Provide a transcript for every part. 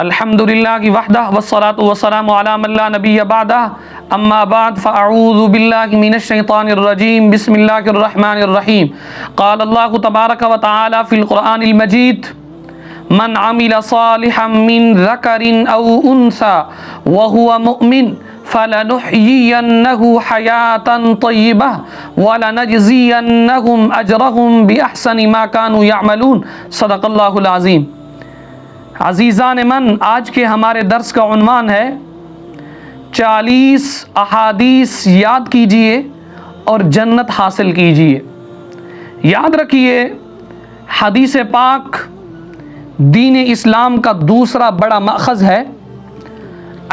الحمدللہ وحدہ والصلاۃ والسلام علی من لا نبی بعدہ اما بعد فاعوذ باللہ من الشیطان الرجیم بسم اللہ الرحمن الرحیم قال اللہ تبارک و تعالی فی القرآن المجید من عمل صالحا من ذکر او انثى وهو مؤمن فلنحيينه حياة طيبة ولنجزينهم أجرهم بأحسن ما كانوا يعملون صدق اللہ العظیم۔ عزیزان من، آج کے ہمارے درس کا عنوان ہے 40 احادیث یاد کیجئے اور جنت حاصل کیجئے۔ یاد رکھیے، حدیث پاک دین اسلام کا دوسرا بڑا مأخذ ہے۔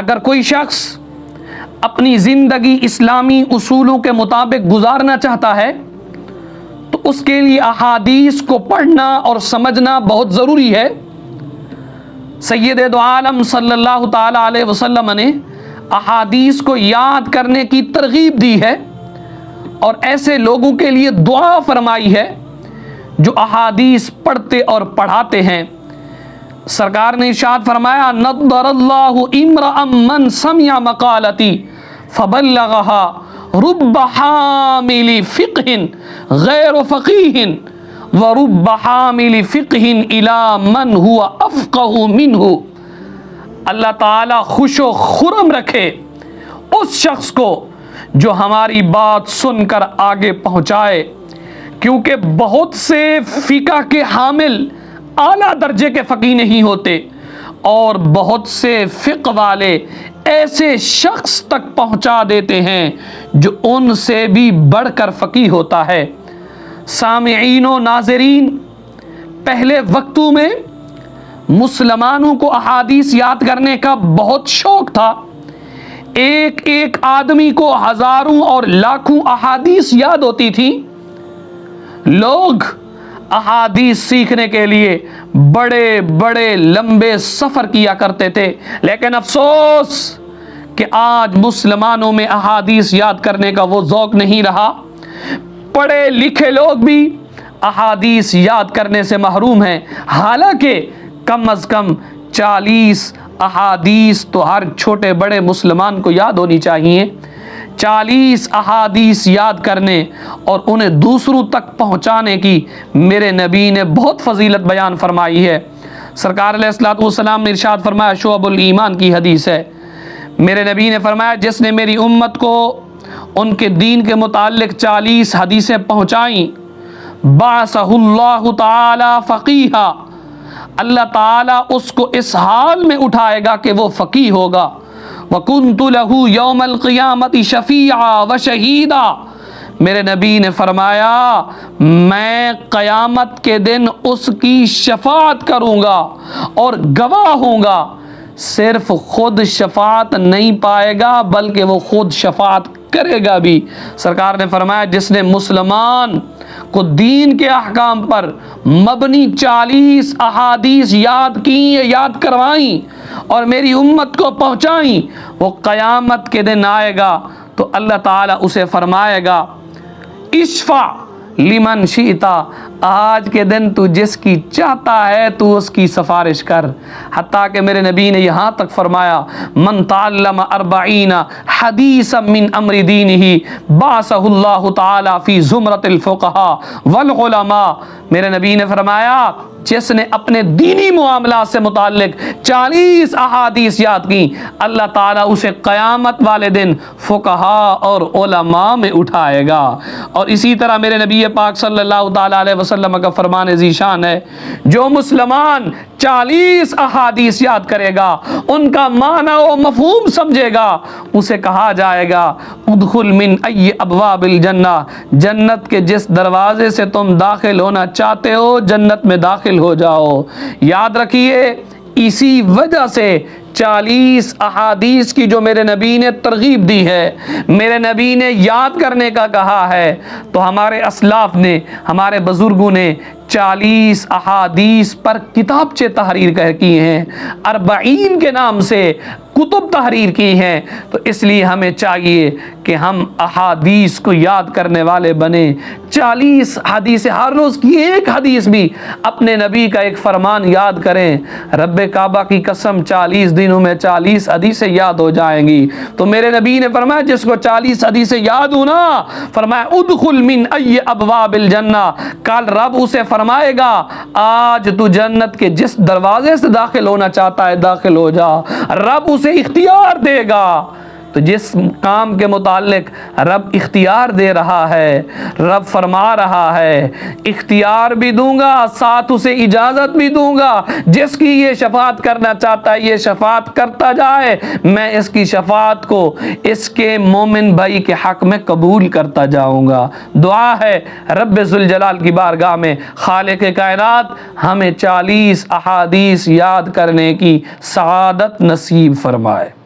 اگر کوئی شخص اپنی زندگی اسلامی اصولوں کے مطابق گزارنا چاہتا ہے تو اس کے لیے احادیث کو پڑھنا اور سمجھنا بہت ضروری ہے۔ سید دو عالم صلی اللہ تعالی علیہ وسلم نے احادیث کو یاد کرنے کی ترغیب دی ہے اور ایسے لوگوں کے لیے دعا فرمائی ہے جو احادیث پڑھتے اور پڑھاتے ہیں۔ سرکار نے ارشاد فرمایا، نضر اللہ امرأ من سمع مقالتی فبلغها رب حامل فقہ غیر فقیہ وَرُبَّ حَامِلِ فِقْهٍ إِلَى مَنْ هُوَ أَفْقَهُ مِنْهُ۔ اللہ تعالیٰ خوش و خرم رکھے اس شخص کو جو ہماری بات سن کر آگے پہنچائے، کیونکہ بہت سے فقہ کے حامل اعلیٰ درجے کے فقیہ نہیں ہوتے اور بہت سے فقہ والے ایسے شخص تک پہنچا دیتے ہیں جو ان سے بھی بڑھ کر فقیہ ہوتا ہے۔ سامعین و ناظرین، پہلے وقتوں میں مسلمانوں کو احادیث یاد کرنے کا بہت شوق تھا۔ ایک ایک آدمی کو ہزاروں اور لاکھوں احادیث یاد ہوتی تھی۔ لوگ احادیث سیکھنے کے لیے بڑے بڑے لمبے سفر کیا کرتے تھے، لیکن افسوس کہ آج مسلمانوں میں احادیث یاد کرنے کا وہ ذوق نہیں رہا۔ پڑھے لکھے لوگ بھی احادیث یاد کرنے سے محروم ہیں، حالانکہ کم از کم 40 احادیث تو ہر چھوٹے بڑے مسلمان کو یاد ہونی چاہیے۔ 40 احادیث یاد کرنے اور انہیں دوسروں تک پہنچانے کی میرے نبی نے بہت فضیلت بیان فرمائی ہے۔ سرکار علیہ الصلوۃ والسلام نے ارشاد فرمایا، شعب الایمان کی حدیث ہے، میرے نبی نے فرمایا، جس نے میری امت کو ان کے دین کے متعلق 40 حدیثیں پہنچائیں، بعثہ اللہ تعالی فقیہا، اللہ تعالیٰ اس کو اس حال میں اٹھائے گا کہ وہ فقیہ ہوگا۔ وَكُنْتُ لَهُ يَوْمَ الْقِيَامَةِ شَفِيعًا وَشَهِيدًا، میرے نبی نے فرمایا میں قیامت کے دن اس کی شفاعت کروں گا اور گواہ ہوں گا۔ صرف خود شفاعت نہیں پائے گا بلکہ وہ خود شفاعت کرے گا بھی۔ سرکار نے فرمایا، جس نے مسلمان کو دین کے احکام پر مبنی 40 احادیث یاد کی، یاد کروائیں اور میری امت کو پہنچائیں، وہ قیامت کے دن آئے گا تو اللہ تعالیٰ اسے فرمائے گا، اشفع لمن شئتا، آج کے دن تو جس کی چاہتا ہے تو اس کی سفارش کر۔ حتیٰ کہ میرے نبی نے یہاں تک فرمایا، من تعلم 40 حدیثا من امر دینہ بعثہ اللہ تعالی فی زمرۃ الفقہاء والعلماء، میرے نبی نے فرمایا جس نے اپنے دینی معاملات سے متعلق 40 احادیث یاد کی، اللہ تعالیٰ اسے قیامت والے دن فقہاء اور علماء میں اٹھائے گا۔ اور اسی طرح میرے نبی پاک صلی اللہ تعالیٰ علیہ وسلم کا فرمان ذیشان ہے، جو مسلمان 40 احادیث یاد کرے گا، ان کا معنی و مفہوم سمجھے گا، اسے کہا جائے گا ادخل من ای ابواب الجنہ، جنت کے جس دروازے سے تم داخل ہونا چاہتے ہو جنت میں داخل ہو جاؤ۔ یاد رکھیے، اسی وجہ سے 40 احادیث کی جو میرے نبی نے ترغیب دی ہے، میرے نبی نے یاد کرنے کا کہا ہے، تو ہمارے اسلاف نے، ہمارے بزرگوں نے 40 احادیث پر کتابچے تحریر کیے ہیں۔ 40 کے نام سے کتب تحریر کی ہیں، تو اس لیے ہمیں چاہیے کہ ہم احادیث کو یاد کرنے والے بنیں۔ 40 حدیث، ہر روز کی ایک حدیث بھی اپنے نبی کا ایک فرمان یاد کریں۔ رب کعبہ کی قسم 40 دنوں میں 40 حدیثیں یاد ہو جائیں گی۔ تو میرے نبی نے فرمایا جس کو 40 حدیثیں یاد ہو نا، فرمایا ادخل من ای ابواب الجنہ، کل رب اسے فرمائے گا آج تو جنت کے جس دروازے سے داخل ہونا چاہتا ہے داخل ہو جا، رب اسے اختیار دے گا۔ تو جس کام کے متعلق رب اختیار دے رہا ہے، رب فرما رہا ہے اختیار بھی دوں گا، ساتھ اسے اجازت بھی دوں گا، جس کی یہ شفاعت کرنا چاہتا ہے یہ شفاعت کرتا جائے، میں اس کی شفاعت کو اس کے مومن بھائی کے حق میں قبول کرتا جاؤں گا۔ دعا ہے رب ذوالجلال کی بارگاہ میں خالق کائنات ہمیں 40 احادیث یاد کرنے کی سعادت نصیب فرمائے۔